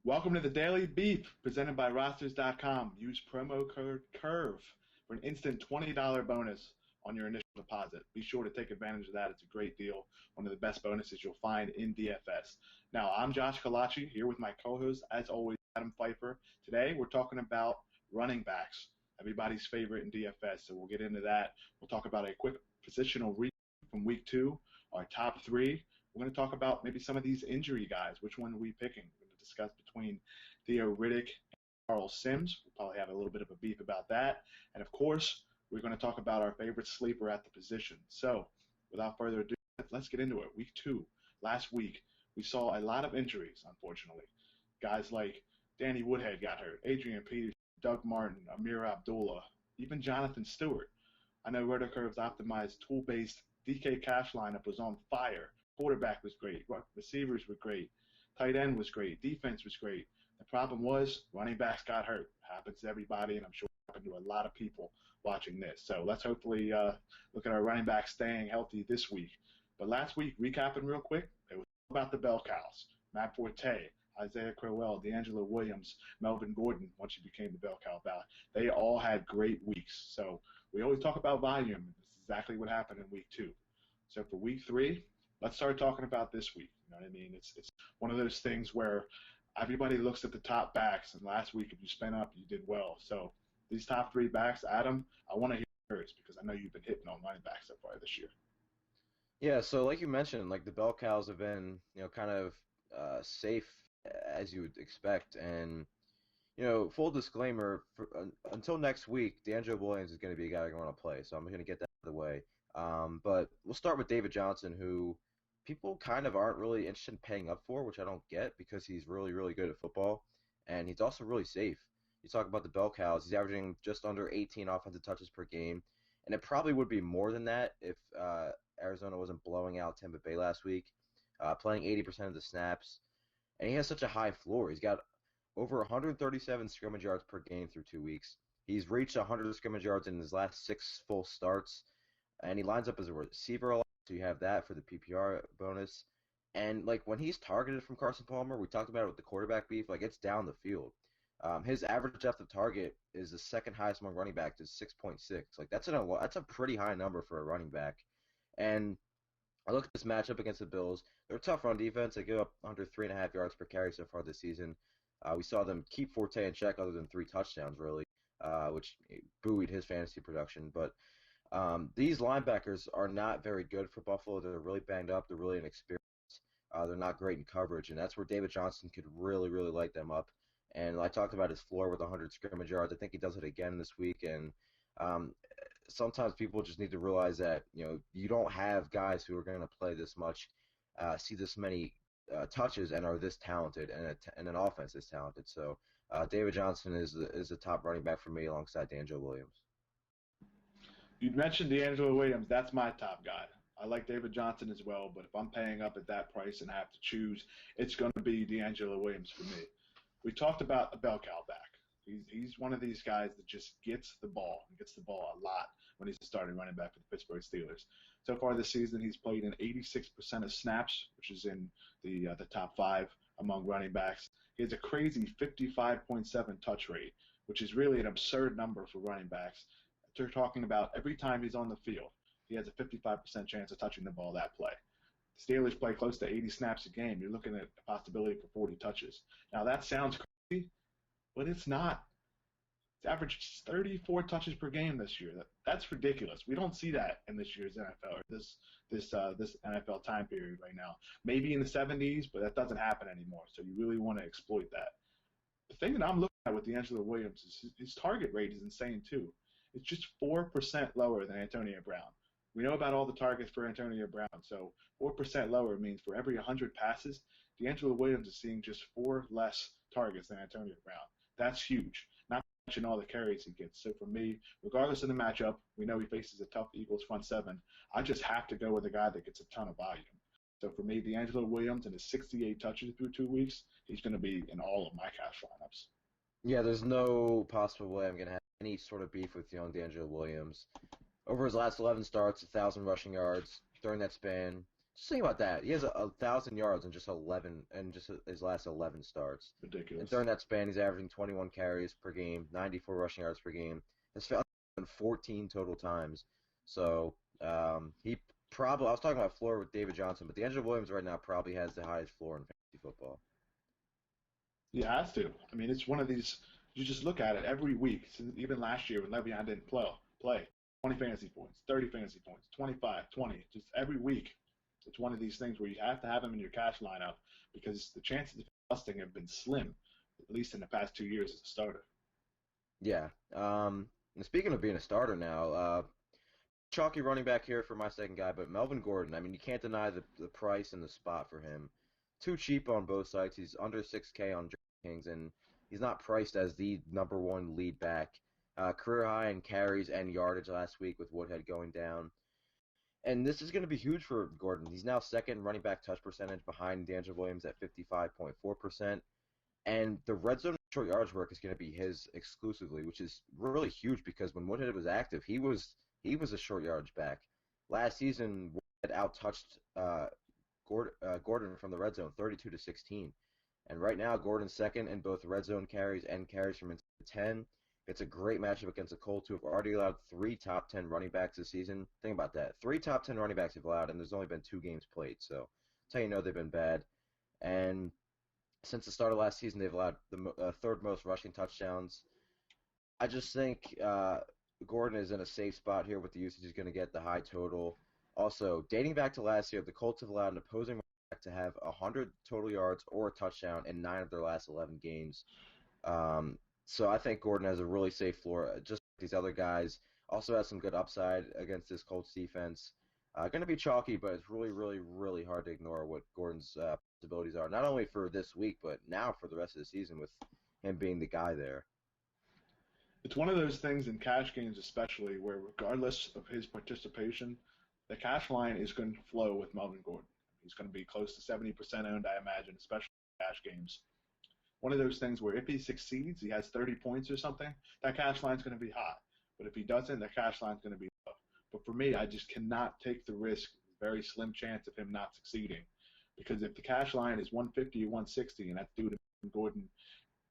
Welcome to the Daily Beef presented by Rosters.com. Use promo code CURVE for an instant $20 bonus on your initial deposit. Be sure to take advantage of that. It's a great deal, one of the best bonuses you'll find in DFS. Now, I'm Josh Kalachi here with my co-host, as always, Adam Pfeiffer. Today, we're talking about running backs, everybody's favorite in DFS. So we'll get into that. We'll talk about a quick positional recap from week 2, our top 3. We're going to talk about maybe some of these injury guys. Which one are we picking? We're going to discuss between Riddick and Carl Sims. We'll probably have a little bit of a beef about that. And of course, we're going to talk about our favorite sleeper at the position. So without further ado, let's get into it. Week 2, last week, we saw a lot of injuries, unfortunately. Guys like Danny Woodhead got hurt, Adrian Peterson, Doug Martin, Amir Abdullah, even Jonathan Stewart. I know Riddick's optimized tool-based DK Cash lineup was on fire. Quarterback was great. Receivers were great. Tight end was great. Defense was great. The problem was running backs got hurt. Happens to everybody, and I'm sure it happened to a lot of people watching this. So let's hopefully look at our running backs staying healthy this week. But last week, recapping real quick, it was about the bell cows. Matt Forte, Isaiah Crowell, D'Angelo Williams, Melvin Gordon, once he became the bell cow ballot. They all had great weeks. So we always talk about volume. This is exactly what happened in week 2. So for week 3, let's start talking about this week. You know what I mean? It's one of those things where everybody looks at the top backs, and last week if you spent up, you did well. So these top 3 backs, Adam, I want to hear yours because I know you've been hitting on running backs so far this year. Yeah, so like you mentioned, like the bell cows have been, kind of safe as you would expect. And, full disclaimer, until next week, D'Angelo Williams is going to be a guy I want to play. So I'm going to get that out of the way. But we'll start with David Johnson, who people kind of aren't really interested in paying up for, which I don't get because he's really, really good at football. And he's also really safe. You talk about the bell cows, he's averaging just under 18 offensive touches per game. And it probably would be more than that if Arizona wasn't blowing out Tampa Bay last week, playing 80% of the snaps. And he has such a high floor. He's got over 137 scrimmage yards per game through 2 weeks. He's reached 100 scrimmage yards in his last 6 full starts. And he lines up as a receiver a lot, so you have that for the PPR bonus. And, like, when he's targeted from Carson Palmer, we talked about it with the quarterback beef, like, it's down the field. His average depth of target is the second highest among running backs, is 6.6. Like, that's a pretty high number for a running back. And I look at this matchup against the Bills. They're a tough run defense. They give up under 3.5 yards per carry so far this season. We saw them keep Forte in check other than 3 touchdowns, really, which buoyed his fantasy production. But these linebackers are not very good for Buffalo. They're really banged up. They're really inexperienced. They're not great in coverage, and that's where David Johnson could really, really light them up. And I talked about his floor with 100 scrimmage yards. I think he does it again this week. And sometimes people just need to realize that you don't have guys who are going to play this much, see this many touches, and are this talented, and an offense is talented. So David Johnson is the top running back for me alongside D'Angelo Williams. You mentioned D'Angelo Williams. That's my top guy. I like David Johnson as well, but if I'm paying up at that price and have to choose, it's going to be D'Angelo Williams for me. We talked about a bell cow back. He's one of these guys that just gets the ball. He gets the ball a lot when he's a starting running back for the Pittsburgh Steelers. So far this season, he's played in 86% of snaps, which is in the top 5 among running backs. He has a crazy 55.7 touch rate, which is really an absurd number for running backs. They're talking about every time he's on the field, he has a 55% chance of touching the ball that play. The Steelers play close to 80 snaps a game. You're looking at a possibility for 40 touches. Now, that sounds crazy, but it's not. It's averaged 34 touches per game this year. That's ridiculous. We don't see that in this year's NFL or this NFL time period right now. Maybe in the 70s, but that doesn't happen anymore. So you really want to exploit that. The thing that I'm looking at with D'Angelo Williams is his target rate is insane too. It's just 4% lower than Antonio Brown. We know about all the targets for Antonio Brown, so 4% lower means for every 100 passes, D'Angelo Williams is seeing just 4 less targets than Antonio Brown. That's huge. Not to mention all the carries he gets. So for me, regardless of the matchup, we know he faces a tough Eagles front 7. I just have to go with a guy that gets a ton of volume. So for me, D'Angelo Williams and his 68 touches through 2 weeks, he's going to be in all of my cash lineups. Yeah, there's no possible way I'm going to have any sort of beef with young D'Angelo Williams. Over his last 11 starts, 1,000 rushing yards. During that span, Just think about that. He has 1,000 yards in just 11 and just his last 11 starts. And Ridiculous. during that span, he's averaging 21 carries per game, 94 rushing yards per game. Has found 14 total times. So he probably. I was talking about floor with David Johnson, but D'Angelo Williams right now probably has the highest floor in fantasy football. He has to. I mean, it's one of these. You just look at it every week. Even last year when Le'Veon didn't play 20 fantasy points, 30 fantasy points, 25, 20. Just every week, it's one of these things where you have to have him in your cash lineup because the chances of busting have been slim, at least in the past 2 years as a starter. Yeah. And speaking of being a starter now, chalky running back here for my second guy, but Melvin Gordon. I mean, you can't deny the price and the spot for him. Too cheap on both sides. He's under 6K on DraftKings, and he's not priced as the number one lead back. Career high in carries and yardage last week with Woodhead going down. And this is going to be huge for Gordon. He's now second running back touch percentage behind D'Angelo Williams at 55.4%. And the red zone short yards work is going to be his exclusively, which is really huge because when Woodhead was active, he was a short yardage back. Last season, Woodhead outtouched Gordon from the red zone 32-16. And right now, Gordon's second in both red zone carries and carries from inside the 10. It's a great matchup against the Colts, who have already allowed 3 top 10 running backs this season. Think about that. 3 top 10 running backs have allowed, and there's only been 2 games played. So that's how you know they've been bad. And since the start of last season, they've allowed the third most rushing touchdowns. I just think Gordon is in a safe spot here with the usage he's going to get, the high total. Also, dating back to last year, the Colts have allowed an opposing running back to have 100 total yards or a touchdown in 9 of their last 11 games. So I think Gordon has a really safe floor, just like these other guys. Also has some good upside against this Colts defense. Going to be chalky, but it's really, really, really hard to ignore what Gordon's possibilities are, not only for this week, but now for the rest of the season with him being the guy there. It's one of those things in cash games, especially, where regardless of his participation, the cash line is going to flow with Melvin Gordon. He's going to be close to 70% owned, I imagine, especially in cash games. One of those things where if he succeeds, he has 30 points or something, that cash line's going to be high. But if he doesn't, the cash line's going to be low. But for me, I just cannot take the risk, very slim chance of him not succeeding. Because if the cash line is 150 or 160, and that's due to Gordon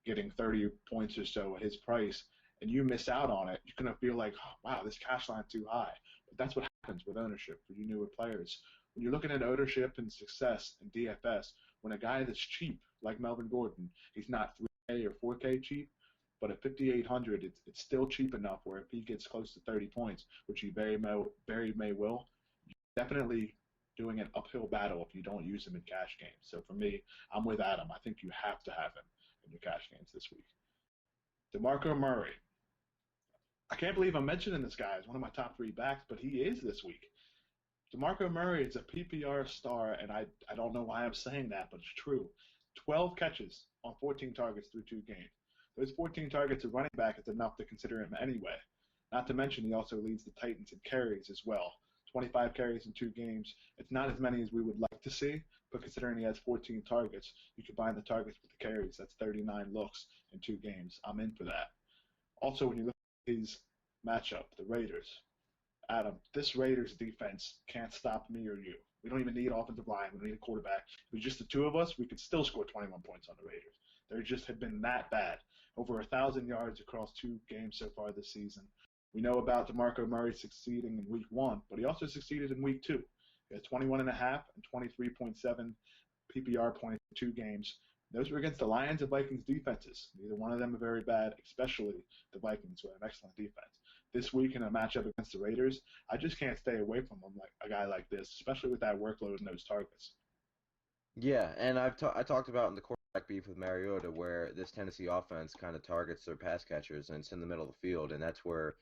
getting 30 points or so at his price, and you miss out on it, you're going to feel like, oh, wow, this cash line's too high. But that's what happens with ownership for you newer players. When you're looking at ownership and success in DFS, when a guy that's cheap, like Melvin Gordon, he's not 3K or 4K cheap, but at 5,800, it's still cheap enough where if he gets close to 30 points, which he very may will, you're definitely doing an uphill battle if you don't use him in cash games. So for me, I'm with Adam. I think you have to have him in your cash games this week. DeMarco Murray. I can't believe I'm mentioning this guy as one of my top 3 backs, but he is this week. DeMarco Murray is a PPR star, and I don't know why I'm saying that, but it's true. 12 catches on 14 targets through 2 games. Those 14 targets of running back is enough to consider him anyway. Not to mention he also leads the Titans in carries as well. 25 carries in 2 games. It's not as many as we would like to see, but considering he has 14 targets, you combine the targets with the carries. That's 39 looks in 2 games. I'm in for that. Also, when you look at his matchup, the Raiders, Adam, this Raiders defense can't stop me or you. We don't even need offensive line. We don't need a quarterback. If it was just the 2 of us, we could still score 21 points on the Raiders. They just have been that bad. Over 1,000 yards across 2 games so far this season. We know about DeMarco Murray succeeding in week 1, but he also succeeded in week 2. He had 21.5 and 23.7 PPR points in 2 games. Those were against the Lions and Vikings defenses. Neither one of them are very bad, especially the Vikings, who have an excellent defense. This week in a matchup against the Raiders, I just can't stay away from him like a guy like this, especially with that workload and those targets. Yeah, and I talked about in the quarterback beef with Mariota where this Tennessee offense kind of targets their pass catchers, and it's in the middle of the field, and that's where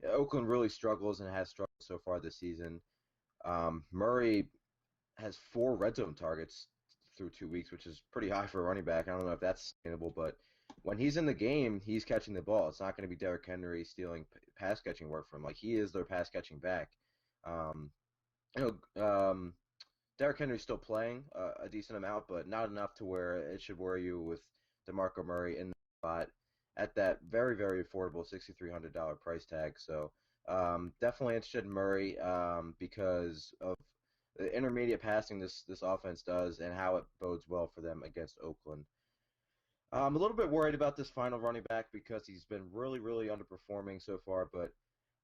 Oakland really struggles and has struggled so far this season. Murray has 4 red zone targets through 2 weeks, which is pretty high for a running back. I don't know if that's sustainable, but when he's in the game, he's catching the ball. It's not going to be Derrick Henry stealing pass catching work from him. Like, he is their pass catching back. Um, you know, Derrick Henry's still playing a decent amount, but not enough to where it should worry you with DeMarco Murray in the spot at that very, very affordable $6,300 price tag. So definitely interested in Murray because of the intermediate passing this offense does and how it bodes well for them against Oakland. I'm a little bit worried about this final running back because he's been really underperforming so far, but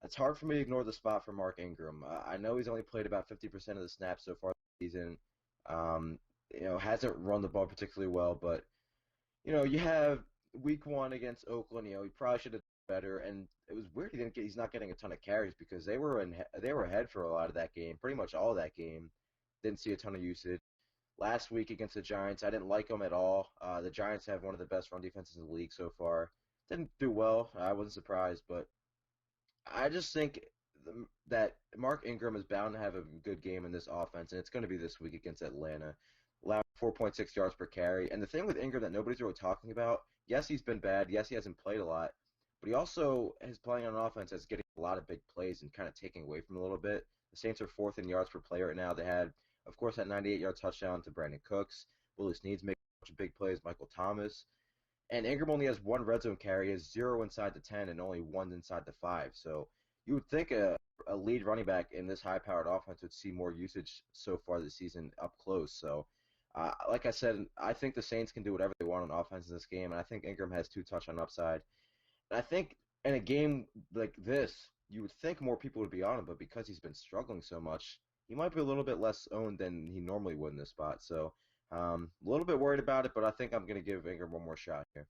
it's hard for me to ignore the spot for Mark Ingram. I know he's only played about 50% of the snaps so far this season. Um, hasn't run the ball particularly well, but you have week one against Oakland. He probably should have done better, and it was weird he's not getting a ton of carries because they were ahead for a lot of that game, pretty much all of that game. Didn't see a ton of usage. Last week against the Giants, I didn't like them at all. The Giants have one of the best run defenses in the league so far. Didn't do well. I wasn't surprised, but I just think that Mark Ingram is bound to have a good game in this offense, and it's going to be this week against Atlanta, allowing 4.6 yards per carry. And the thing with Ingram that nobody's really talking about, yes, he's been bad. Yes, he hasn't played a lot, but he also is playing on an offense that's getting a lot of big plays and kind of taking away from him a little bit. The Saints are fourth in yards per play right now. They had, of course, that 98-yard touchdown to Brandon Cooks. Willie Snead's making a bunch of big plays. Michael Thomas. And Ingram only has one red zone carry, has 0 inside the 10, and only 1 inside the 5. So you would think a lead running back in this high-powered offense would see more usage so far this season up close. So, like I said, I think the Saints can do whatever they want on offense in this game, and I think Ingram has 2 touchdown upside. And I think in a game like this, you would think more people would be on him, but because he's been struggling so much, he might be a little bit less owned than he normally would in this spot. So, a little bit worried about it, but I think I'm going to give Ingram one more shot here.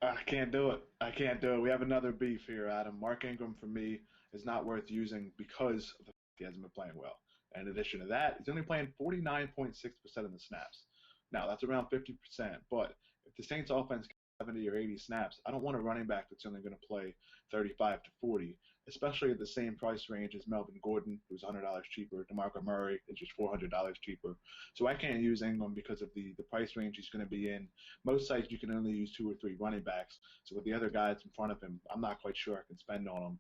I can't do it. I can't do it. We have another beef here, Adam. Mark Ingram, for me, is not worth using because of the fact he hasn't been playing well. And in addition to that, he's only playing 49.6% of the snaps. Now, that's around 50%, but if the Saints offense gets 70 or 80 snaps, I don't want a running back that's only going to play 35 to 40, especially at the same price range as Melvin Gordon, who's $100 cheaper. DeMarco Murray is just $400 cheaper. So I can't use Ingram because of the price range he's going to be in. Most sites you can only use 2 or 3 running backs. So with the other guys in front of him, I'm not quite sure I can spend on him.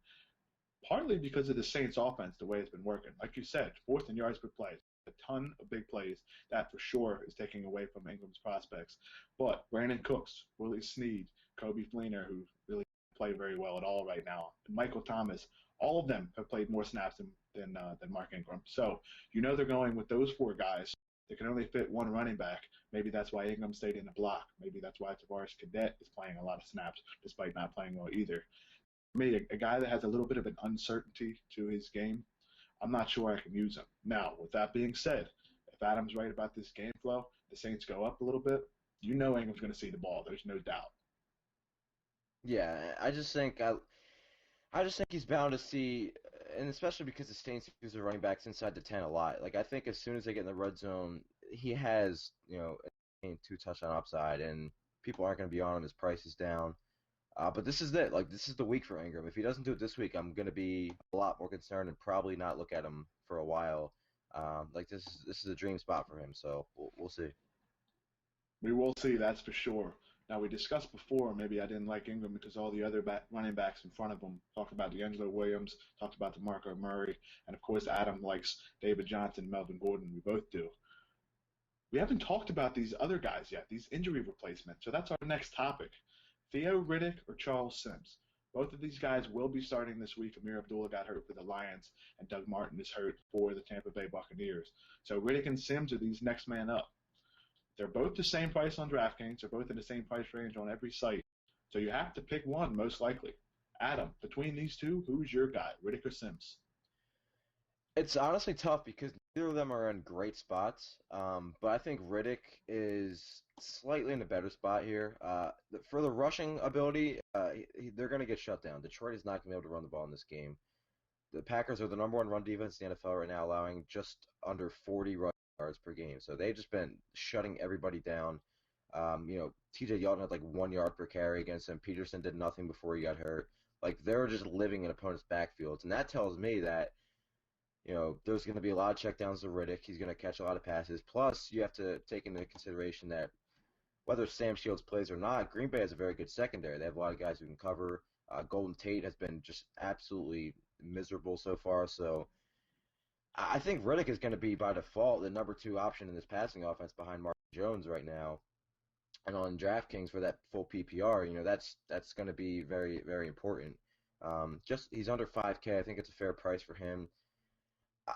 Partly because of the Saints offense, the way it's been working. Like you said, fourth in yards per play. A ton of big plays. That for sure is taking away from Ingram's prospects. But Brandon Cooks, Willie Snead, Kobe Fleener, who really play very well at all right now, and Michael Thomas, all of them have played more snaps than Mark Ingram. So they're going with those 4 guys. They can only fit one running back. Maybe that's why Ingram stayed in the block. Maybe that's why Tavares Cadet is playing a lot of snaps despite not playing well either. For me, a guy that has a little bit of an uncertainty to his game, I'm not sure I can use him. Now, with that being said, if Adam's right about this game flow, the Saints go up a little bit, Ingram's going to see the ball. There's no doubt. Yeah, I just think he's bound to see, and especially because the Saints use their running backs inside the 10 a lot. Like I think as soon as they get in the red zone, he has 2 touchdown upside, and people aren't going to be on him. His price is down. But this is it. Like this is the week for Ingram. If he doesn't do it this week, I'm going to be a lot more concerned and probably not look at him for a while. Like this is a dream spot for him. So we'll see. We will see, that's for sure. Now, we discussed before, maybe I didn't like Ingram because all the other running backs in front of him talked about D'Angelo Williams, talked about DeMarco Murray, and of course, Adam likes David Johnson, Melvin Gordon. We both do. We haven't talked about these other guys yet, these injury replacements. So that's our next topic. Theo Riddick or Charles Sims. Both of these guys will be starting this week. Amir Abdullah got hurt for the Lions, and Doug Martin is hurt for the Tampa Bay Buccaneers. So Riddick and Sims are these next man up. They're both the same price on DraftKings. They're both in the same price range on every site. So you have to pick one, most likely. Adam, between these two, who's your guy, Riddick or Sims? It's honestly tough because neither of them are in great spots. But I think Riddick is slightly in a better spot here. For the rushing ability, they're going to get shut down. Detroit is not going to be able to run the ball in this game. The Packers are the number 1 run defense in the NFL right now, allowing just under 40 rush yards per game. So they've just been shutting everybody down. TJ Yeldon had like 1 yard per carry against him. Peterson did nothing before he got hurt. Like they're just living in opponents' backfields, and that tells me that there's going to be a lot of checkdowns to Riddick. He's going to catch a lot of passes. Plus, you have to take into consideration that whether Sam Shields plays or not, Green Bay has a very good secondary. They have a lot of guys who can cover. Golden Tate has been just absolutely miserable so far. So I think Riddick is going to be, by default, the number 2 option in this passing offense behind Mark Jones right now. And on DraftKings for that full PPR, that's going to be very, very important. He's under 5K. I think it's a fair price for him.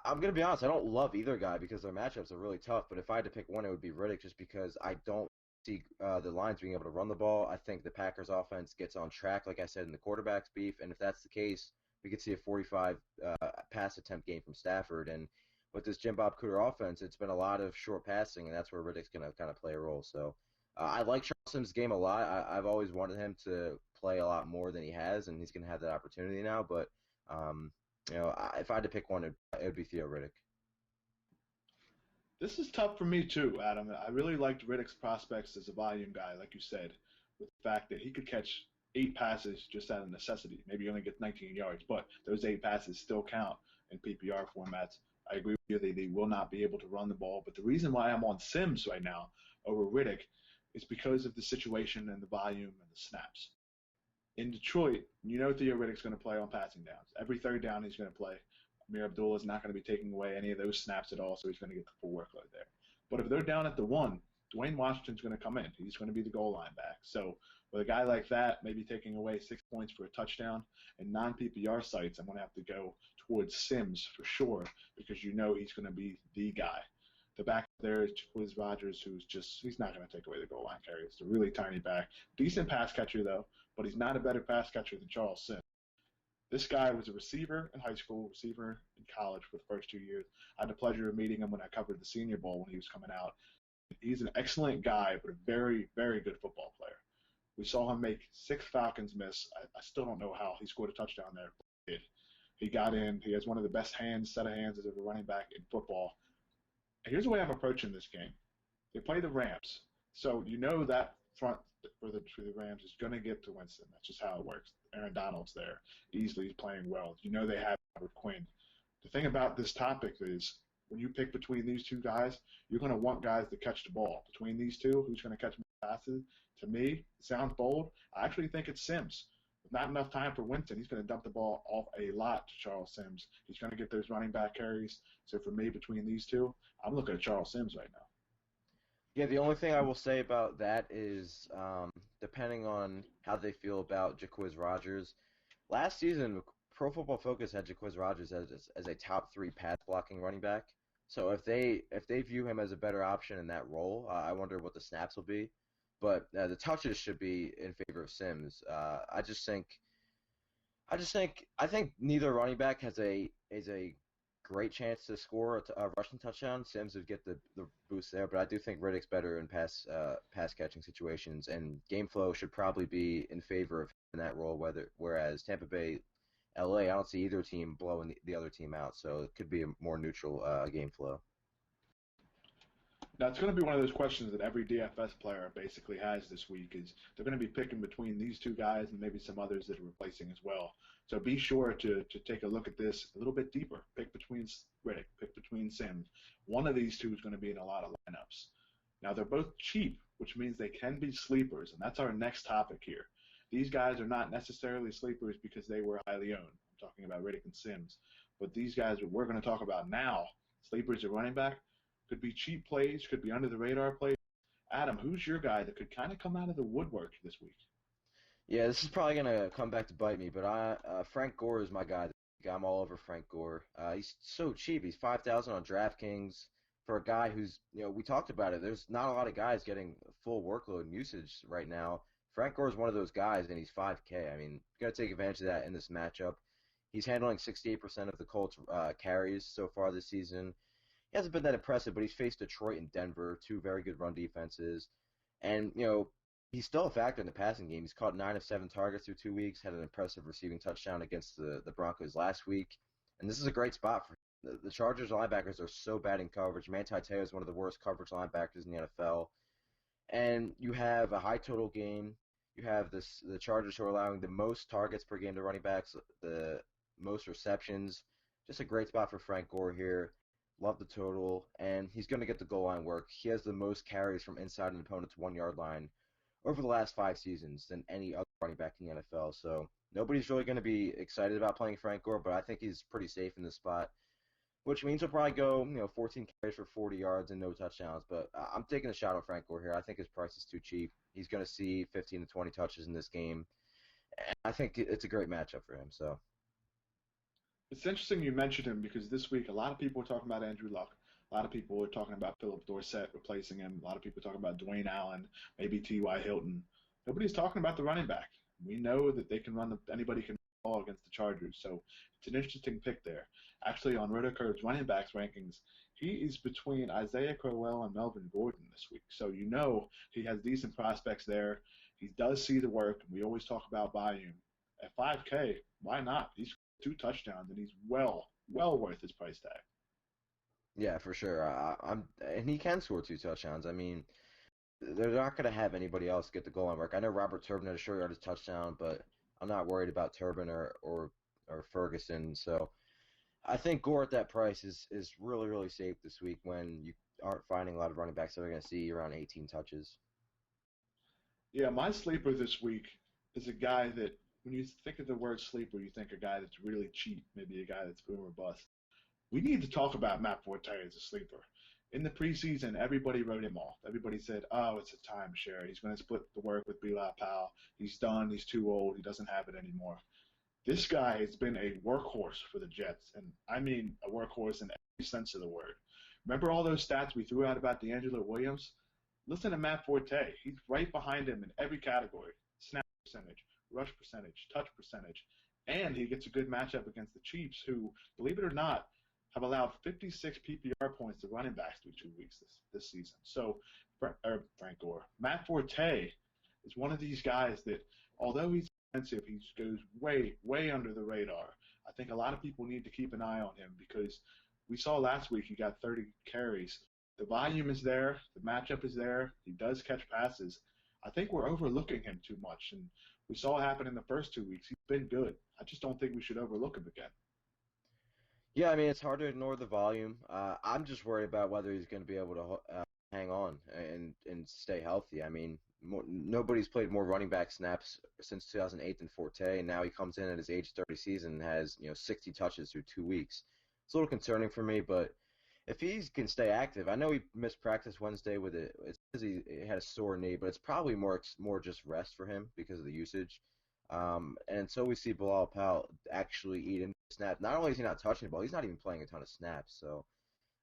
I'm gonna be honest. I don't love either guy because their matchups are really tough. But if I had to pick one, it would be Riddick, just because I don't see the Lions being able to run the ball. I think the Packers' offense gets on track, like I said, in the quarterbacks beef, and if that's the case, we could see a 45 pass attempt game from Stafford. And with this Jim Bob Cooter offense, it's been a lot of short passing, and that's where Riddick's gonna kind of play a role. So I like Charles Sims' game a lot. I've always wanted him to play a lot more than he has, and he's gonna have that opportunity now. But um, if I had to pick one, it would be Theo Riddick. This is tough for me too, Adam. I really liked Riddick's prospects as a volume guy, like you said, with the fact that he could catch 8 passes just out of necessity. Maybe he only gets 19 yards, but those 8 passes still count in PPR formats. I agree with you. They will not be able to run the ball. But the reason why I'm on Sims right now over Riddick is because of the situation and the volume and the snaps. In Detroit, you know Theo Riddick's going to play on passing downs. Every third down he's going to play. Amir Abdullah is not going to be taking away any of those snaps at all, so he's going to get the full workload there. But if they're down at the 1, Dwayne Washington's going to come in. He's going to be the goal line back. So with a guy like that, maybe taking away 6 points for a touchdown and non-PPR sites, I'm going to have to go towards Sims for sure, because you know he's going to be the guy. The back there is Jaquiz Rogers, he's not going to take away the goal line carry. It's a really tiny back. Decent pass catcher, though, but he's not a better pass catcher than Charles Sims. This guy was a receiver in high school, receiver in college for the first 2 years. I had the pleasure of meeting him when I covered the Senior Bowl when he was coming out. He's an excellent guy, but a very, very good football player. We saw him make 6 Falcons miss. I still don't know how he scored a touchdown there. But he got in. He has one of the best set of hands as a running back in football. And here's the way I'm approaching this game. They play the Rams. So you know that front for the Rams is going to get to Winston. That's just how it works. Aaron Donald's there. Easley's playing well. You know they have Robert Quinn. The thing about this topic is when you pick between these two guys, you're going to want guys to catch the ball. Between these two, who's going to catch more passes? To me, it sounds bold. I actually think it's Sims. With not enough time for Winston, he's going to dump the ball off a lot to Charles Sims. He's going to get those running back carries. So for me, between these two, I'm looking at Charles Sims right now. Yeah, the only thing I will say about that is, depending on how they feel about Jaquiz Rogers, last season Pro Football Focus had Jaquiz Rogers as a top 3 pass blocking running back. So if they view him as a better option in that role, I wonder what the snaps will be. But the touches should be in favor of Sims. I think neither running back has a great chance to score a rushing touchdown. Sims would get the boost there, but I do think Riddick's better in pass catching situations, and game flow should probably be in favor of him in that role. Whereas Tampa Bay, LA, I don't see either team blowing the other team out, so it could be a more neutral game flow. Now, it's going to be one of those questions that every DFS player basically has this week is they're going to be picking between these two guys and maybe some others that are replacing as well. So be sure to take a look at this a little bit deeper. Pick between Riddick, pick between Sims. One of these two is going to be in a lot of lineups. Now, they're both cheap, which means they can be sleepers, and that's our next topic here. These guys are not necessarily sleepers because they were highly owned. I'm talking about Riddick and Sims. But these guys that we're going to talk about now, sleepers at running back, could be cheap plays, could be under the radar plays. Adam, who's your guy that could kind of come out of the woodwork this week? Yeah, this is probably gonna come back to bite me, but Frank Gore is my guy. I'm all over Frank Gore. He's so cheap. He's 5,000 on DraftKings for a guy who's, we talked about it. There's not a lot of guys getting full workload and usage right now. Frank Gore is one of those guys, and he's 5K. I mean, you got to take advantage of that in this matchup. He's handling 68% of the Colts carries so far this season. He hasn't been that impressive, but he's faced Detroit and Denver, 2 very good run defenses. And, he's still a factor in the passing game. He's caught 9 of 7 targets through 2 weeks, had an impressive receiving touchdown against the Broncos last week. And this is a great spot for him. The Chargers linebackers are so bad in coverage. Manti Te'o is one of the worst coverage linebackers in the NFL. And you have a high total game. You have the Chargers who are allowing the most targets per game to running backs, the most receptions. Just a great spot for Frank Gore here. Love the total, and he's going to get the goal line work. He has the most carries from inside an opponent's 1-yard line over the last 5 seasons than any other running back in the NFL. So nobody's really going to be excited about playing Frank Gore, but I think he's pretty safe in this spot, which means he'll probably go 14 carries for 40 yards and no touchdowns. But I'm taking a shot on Frank Gore here. I think his price is too cheap. He's going to see 15 to 20 touches in this game. And I think it's a great matchup for him. So. It's interesting you mentioned him because this week a lot of people were talking about Andrew Luck. A lot of people were talking about Philip Dorsett replacing him. A lot of people talking about Dwayne Allen, maybe T.Y. Hilton. Nobody's talking about the running back. We know that they can run anybody can run the ball against the Chargers, so it's an interesting pick there. Actually, on Riddick's running backs rankings, he is between Isaiah Crowell and Melvin Gordon this week. So you know he has decent prospects there. He does see the work. We always talk about volume. At 5K, why not? He's 2 touchdowns, and he's well worth his price tag. Yeah, for sure. And he can score 2 touchdowns. I mean, they're not going to have anybody else get the goal line work. I know Robert Turbin had a short yardage touchdown, but I'm not worried about Turbin or Ferguson. So I think Gore at that price is really, really safe this week when you aren't finding a lot of running backs that are going to see around 18 touches. Yeah, my sleeper this week is a guy that, when you think of the word sleeper, you think a guy that's really cheap, maybe a guy that's boom or bust. We need to talk about Matt Forte as a sleeper. In the preseason, everybody wrote him off. Everybody said, oh, it's a timeshare. He's going to split the work with Bilal Powell. He's done. He's too old. He doesn't have it anymore. This guy has been a workhorse for the Jets, and I mean a workhorse in every sense of the word. Remember all those stats we threw out about D'Angelo Williams? Listen to Matt Forte. He's right behind him in every category: snap percentage, rush percentage, touch percentage, and he gets a good matchup against the Chiefs, who, believe it or not, have allowed 56 PPR points to running backs through 2 weeks this season. So, Frank Gore, Matt Forte is one of these guys that, although he's expensive, he goes way under the radar. I think a lot of people need to keep an eye on him because we saw last week he got 30 carries. The volume is there. The matchup is there. He does catch passes. I think we're overlooking him too much, and we saw it happen in the first 2 weeks. He's been good. I just don't think we should overlook him again. Yeah, I mean, it's hard to ignore the volume. I'm just worried about whether he's going to be able to hang on and stay healthy. I mean, nobody's played more running back snaps since 2008 than Forte, and now he comes in at his age 30 season and has 60 touches through 2 weeks. It's a little concerning for me, but if he can stay active, I know he missed practice Wednesday with it. It's because he had a sore knee, but it's probably more just rest for him because of the usage. And until we see Bilal Powell actually eat into the snap, not only is he not touching the ball, he's not even playing a ton of snaps. So,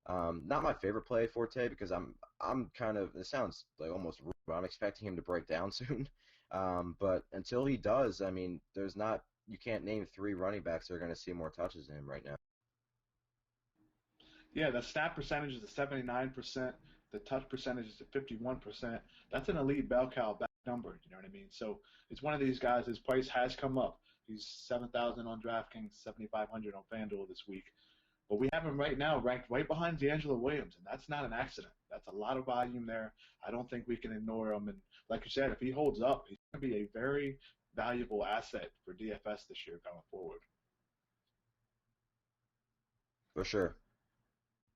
not my favorite play Forte because I'm kind of, it sounds like almost rude, but I'm expecting him to break down soon. But until he does, I mean, you can't name three running backs that are going to see more touches than him right now. Yeah, the snap percentage is at 79%. The touch percentage is at 51%. That's an elite bell cow back number. You know what I mean? So it's one of these guys. His price has come up. He's 7,000 on DraftKings, 7,500 on FanDuel this week. But we have him right now ranked right behind D'Angelo Williams, and that's not an accident. That's a lot of volume there. I don't think we can ignore him. And like you said, if he holds up, he's going to be a very valuable asset for DFS this year going forward. For sure.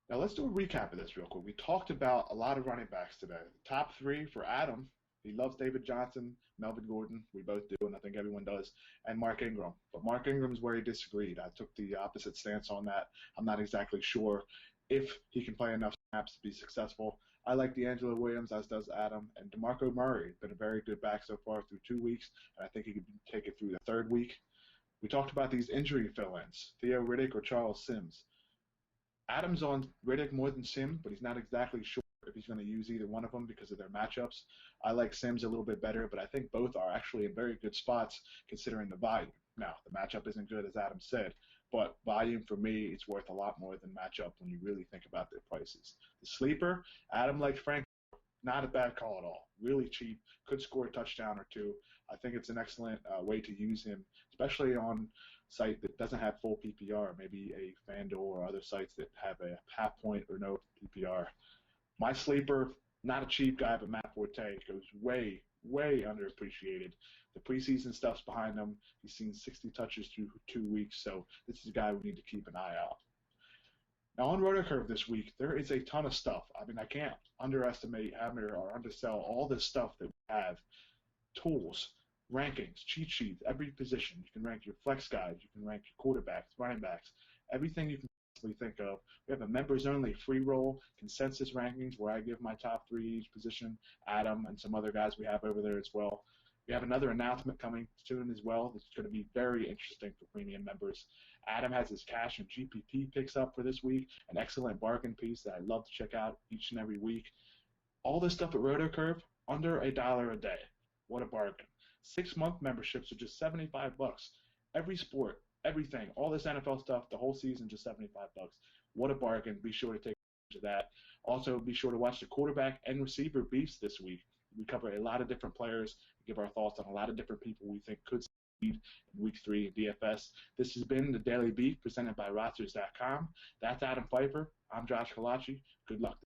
Now let's do a recap of this real quick. We talked about a lot of running backs today. The top three for Adam, he loves David Johnson, Melvin Gordon, we both do, and I think everyone does, and Mark Ingram. But Mark Ingram's where he disagreed. I took the opposite stance on that. I'm not exactly sure if he can play enough snaps to be successful. I like D'Angelo Williams, as does Adam, and DeMarco Murray has been a very good back so far through 2 weeks, and I think he could take it through the third week. We talked about these injury fill-ins, Theo Riddick or Charles Sims. Adams on Riddick more than Sims, but he's not exactly sure if he's going to use either one of them because of their matchups. I like Sims a little bit better, but I think both are actually in very good spots considering the volume. Now, the matchup isn't good, as Adam said, but volume for me, it's worth a lot more than matchup when you really think about their prices. The sleeper, Adam likes Frank. Not a bad call at all. Really cheap. Could score a touchdown or two. I think it's an excellent way to use him, especially on site that doesn't have full PPR, maybe a FanDuel or other sites that have a half point or no PPR. My sleeper, not a cheap guy, but Matt Forte goes way underappreciated. The preseason stuff's behind him. He's seen 60 touches through 2 weeks, so this is a guy we need to keep an eye out. Now on RotoCurve this week, there is a ton of stuff. I mean, I can't underestimate, or undersell all this stuff that we have. Tools, rankings, cheat sheets, every position. You can rank your flex guys. You can rank your quarterbacks, running backs, everything you can possibly think of. We have a members-only free roll consensus rankings where I give my top three each position, Adam, and some other guys we have over there as well. We have another announcement coming soon as well that's going to be very interesting for premium members. Adam has his cash and GPP picks up for this week, an excellent bargain piece that I love to check out each and every week. All this stuff at RotoCurve, under $1 a day. What a bargain. 6-month memberships are just 75 bucks. Every sport, everything, all this NFL stuff, the whole season, just 75 bucks. What a bargain. Be sure to take advantage of that. Also, be sure to watch the quarterback and receiver beefs this week. We cover a lot of different players, give our thoughts on a lot of different people we think could succeed in week 3 in DFS. This has been the Daily Beef presented by Rosters.com. That's Adam Pfeiffer. I'm Josh Kalachi. Good luck.